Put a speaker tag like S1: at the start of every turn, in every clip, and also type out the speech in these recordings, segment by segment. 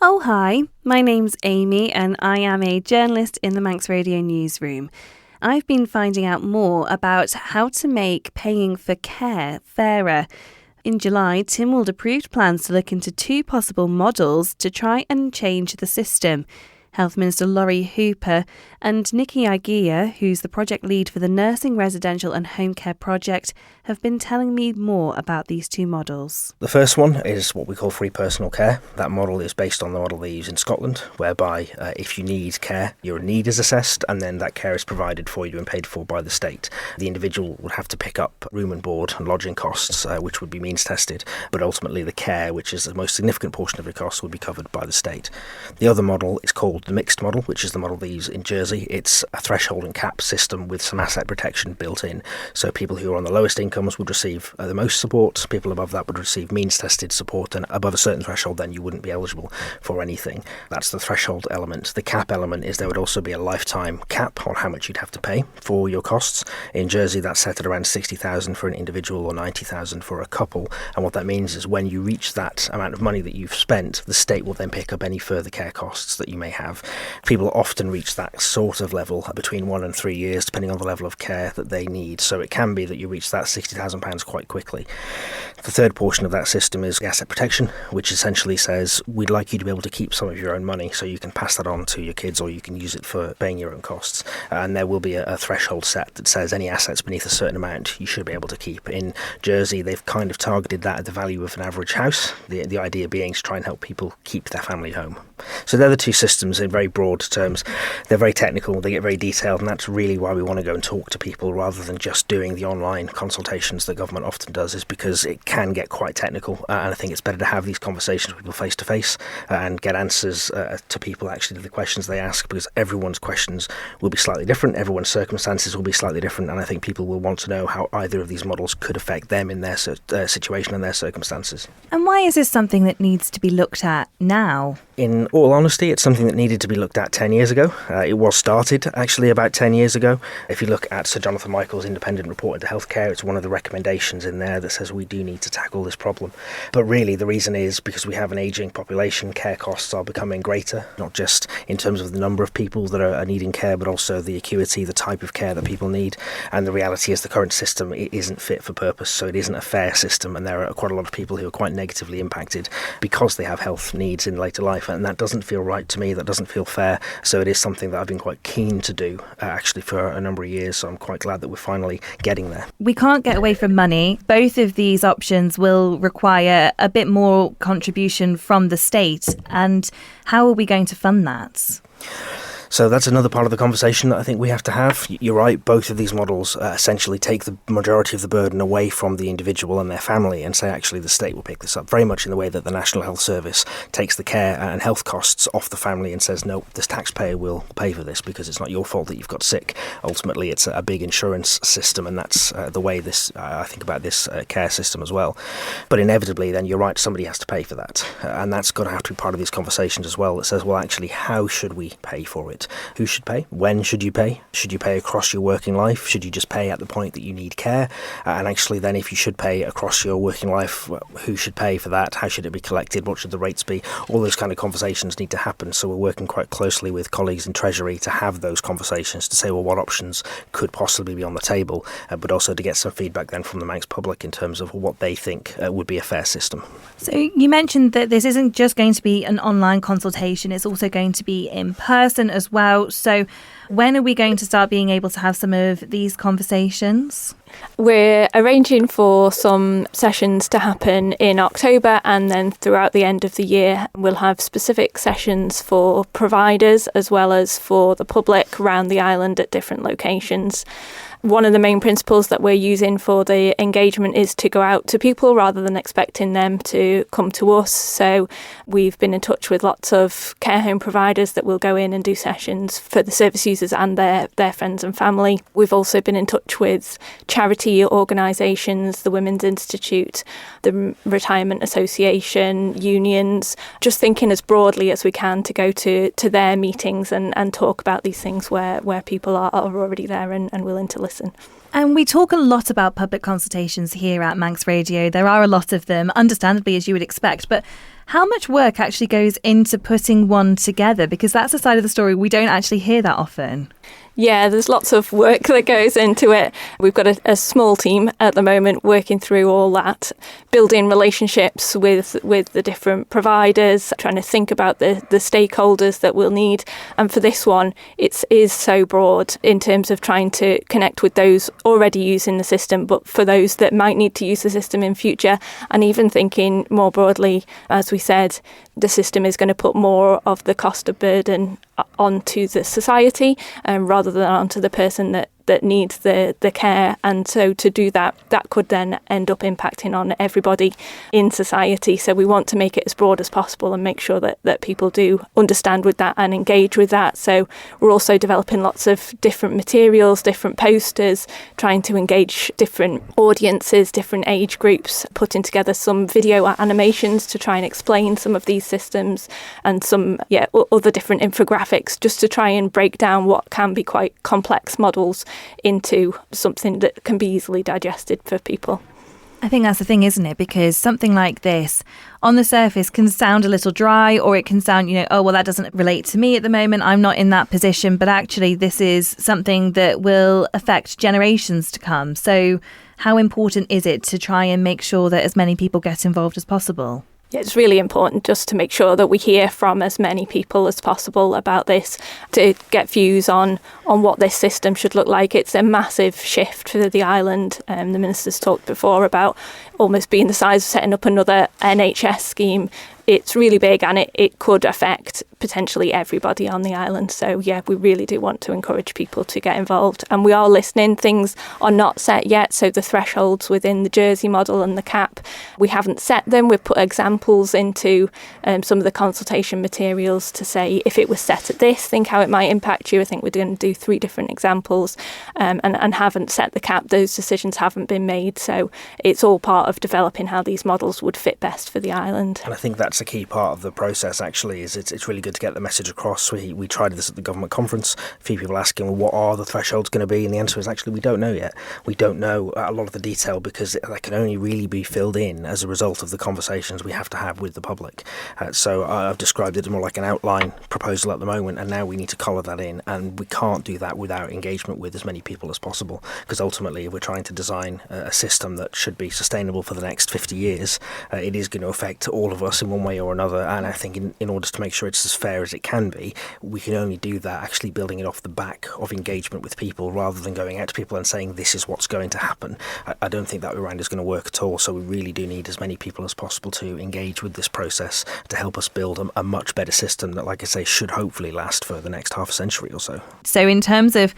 S1: Oh, hi. My name's Amy and I am a journalist in the Manx Radio newsroom. I've been finding out more about how to make paying for care fairer. In July, Tynwald approved plans to look into 2 possible models to try and change the system. Health Minister Lawrie Hooper and Nicola Igoea, who's the project lead for the Nursing, Residential and Home Care Project, have been telling me more about these 2 models.
S2: The first one is what we call free personal care. That model is based on the model they use in Scotland, whereby if you need care, your need is assessed and then that care is provided for you and paid for by the state. The individual would have to pick up room and board and lodging costs, which would be means tested, but ultimately the care, which is the most significant portion of the cost, would be covered by the state. The other model is called the mixed model, which is the model they use in Jersey. It's a threshold and cap system with some asset protection built in. So people who are on the lowest incomes would receive the most support, people above that would receive means tested support, and above a certain threshold then you wouldn't be eligible for anything. That's the threshold element. The cap element is there would also be a lifetime cap on how much you'd have to pay for your costs. In Jersey that's set at around 60,000 for an individual or 90,000 for a couple, and what that means is when you reach that amount of money that you've spent, the state will then pick up any further care costs that you may have. People often reach that sort of level between 1 and 3 years, depending on the level of care that they need. So it can be that you reach that £60,000 quite quickly. The third portion of that system is asset protection, which essentially says we'd like you to be able to keep some of your own money so you can pass that on to your kids or you can use it for paying your own costs. And there will be a threshold set that says any assets beneath a certain amount you should be able to keep. In Jersey, they've kind of targeted that at the value of an average house, the idea being to try and help people keep their family home. So they're the 2 systems in very broad terms. They're very technical, they get very detailed, and that's really why we want to go and talk to people rather than just doing the online consultations that government often does, is because it can get quite technical, and I think it's better to have these conversations with people face to face and get answers to people actually to the questions they ask, because everyone's questions will be slightly different, everyone's circumstances will be slightly different, and I think people will want to know how either of these models could affect them in their situation and their circumstances.
S1: And why is this something that needs to be looked at now?
S2: In all honesty, it's something that needed to be looked at 10 years ago. It was started actually about 10 years ago. If you look at Sir Jonathan Michael's independent report into healthcare, it's one of the recommendations in there that says we do need to tackle this problem. But really the reason is because we have an ageing population, care costs are becoming greater, not just in terms of the number of people that are needing care, but also the acuity, the type of care that people need. And the reality is the current system isn't fit for purpose, so it isn't a fair system, and there are quite a lot of people who are quite negatively impacted because they have health needs in later life. And that doesn't feel right to me, that doesn't feel fair. So it is something that I've been quite keen to do actually for a number of years. So I'm quite glad that we're finally getting there.
S1: We can't get away from money. Both of these options will require a bit more contribution from the state. And how are we going to fund that?
S2: So that's another part of the conversation that I think we have to have. You're right, both of these models essentially take the majority of the burden away from the individual and their family and say actually the state will pick this up, very much in the way that the National Health Service takes the care and health costs off the family and says, no, this taxpayer will pay for this because it's not your fault that you've got sick. Ultimately, it's a big insurance system, and that's the way this I think about this care system as well. But inevitably, then you're right, somebody has to pay for that. And that's got to have to be part of these conversations as well, that says, well, actually, how should we pay for it? Who should pay? When should you pay? Should you pay across your working life? Should you just pay at the point that you need care? And actually then if you should pay across your working life, who should pay for that? How should it be collected? What should the rates be? All those kind of conversations need to happen. So we're working quite closely with colleagues in Treasury to have those conversations to say, well, what options could possibly be on the table, but also to get some feedback then from the Manx public in terms of what they think would be a fair system.
S1: So you mentioned that this isn't just going to be an online consultation, it's also going to be in person as well. So when are we going to start being able to have some of these conversations?
S3: We're arranging for some sessions to happen in October, and then throughout the end of the year we'll have specific sessions for providers as well as for the public around the island at different locations. One of the main principles that we're using for the engagement is to go out to people rather than expecting them to come to us. So we've been in touch with lots of care home providers that will go in and do sessions for the service users and their friends and family. We've also been in touch with charity organisations, the Women's Institute, the Retirement Association, unions, just thinking as broadly as we can to go to their meetings and talk about these things where people are already there and willing to listen.
S1: And we talk a lot about public consultations here at Manx Radio. There are a lot of them, understandably, as you would expect. But How much work actually goes into putting one together? Because that's a side of the story we don't actually hear that often.
S3: Yeah, there's lots of work that goes into it. We've got a small team at the moment working through all that, building relationships with the different providers, trying to think about the stakeholders that we'll need. And for this one, it is so broad in terms of trying to connect with those already using the system, but for those that might need to use the system in future, and even thinking more broadly, as we said, the system is going to put more of the cost of burden onto the society rather than onto the person that needs the care. And so to do that could then end up impacting on everybody in society. So we want to make it as broad as possible and make sure that people do understand with that and engage with that. So we're also developing lots of different materials, different posters, trying to engage different audiences, different age groups, putting together some video animations to try and explain some of these systems, and some other different infographics just to try and break down what can be quite complex models into something that can be easily digested for people.
S1: I think that's the thing, isn't it? Because something like this on the surface can sound a little dry, or it can sound, oh, well, that doesn't relate to me at the moment. I'm not in that position. But actually, this is something that will affect generations to come. So how important is it to try and make sure that as many people get involved as possible?
S3: Yeah, it's really important just to make sure that we hear from as many people as possible about this, to get views on what this system should look like. It's a massive shift for the island. The Minister's talked before about almost being the size of setting up another NHS scheme. It's really big, and it could affect potentially everybody on the island. So yeah, we really do want to encourage people to get involved. And we are listening. Things are not set yet. So the thresholds within the Jersey model and the cap, we haven't set them. We've put examples into some of the consultation materials to say, if it was set at this, think how it might impact you. I think we're going to do 3 different examples and haven't set the cap. Those decisions haven't been made. So it's all part of developing how these models would fit best for the island.
S2: And I think that's a key part of the process, actually, is it's really good to get the message across. We tried this at the government conference. A few people asking, well, what are the thresholds going to be? And the answer is actually we don't know yet. We don't know a lot of the detail because that can only really be filled in as a result of the conversations we have to have with the public. So I've described it more like an outline proposal at the moment, and now we need to colour that in, and we can't do that without engagement with as many people as possible, because ultimately if we're trying to design a system that should be sustainable for the next 50 years, it is going to affect all of us in one way or another. And I think in order to make sure it's as fair as it can be, we can only do that actually building it off the back of engagement with people, rather than going out to people and saying this is what's going to happen. I don't think that round is going to work at all. So we really do need as many people as possible to engage with this process to help us build a much better system that, like I say, should hopefully last for the next half a century or so.
S1: So in terms of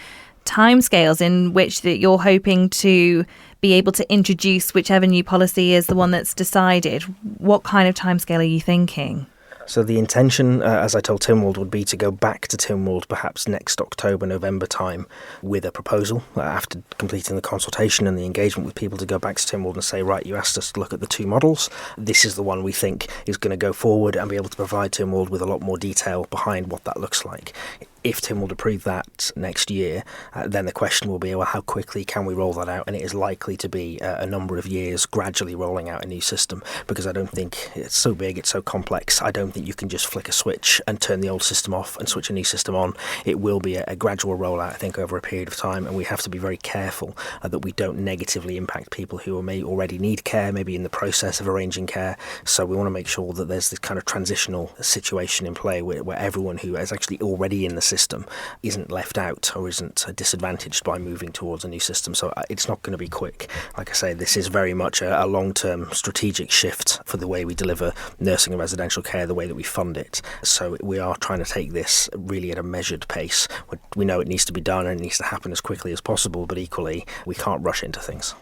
S1: timescales in which that you're hoping to be able to introduce whichever new policy is the one that's decided, what kind of timescale are you thinking?
S2: So the intention, as I told Tynwald, would be to go back to Tynwald perhaps next October, November time with a proposal after completing the consultation and the engagement with people, to go back to Tynwald and say, right, you asked us to look at the 2 models. This is the one we think is going to go forward, and be able to provide Tynwald with a lot more detail behind what that looks like. If Tynwald approve that next year, then the question will be, well, how quickly can we roll that out? And it is likely to be a number of years gradually rolling out a new system, because I don't think it's so big, it's so complex. I don't think you can just flick a switch and turn the old system off and switch a new system on. It will be a gradual rollout, I think, over a period of time, and we have to be very careful that we don't negatively impact people who may already need care, maybe in the process of arranging care. So we want to make sure that there's this kind of transitional situation in play where everyone who is actually already in the system isn't left out or isn't disadvantaged by moving towards a new system. So it's not going to be quick. Like I say, this is very much a long-term strategic shift for the way we deliver nursing and residential care, the way that we fund it. So we are trying to take this really at a measured pace. We know it needs to be done and it needs to happen as quickly as possible, but equally we can't rush into things.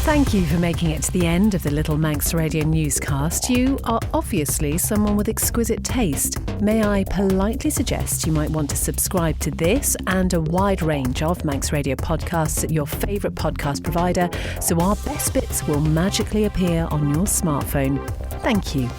S4: Thank you for making it to the end of the Little Manx Radio newscast. You are obviously someone with exquisite taste. May I politely suggest you might want to subscribe to this and a wide range of Manx Radio podcasts at your favourite podcast provider, so our best bits will magically appear on your smartphone. Thank you.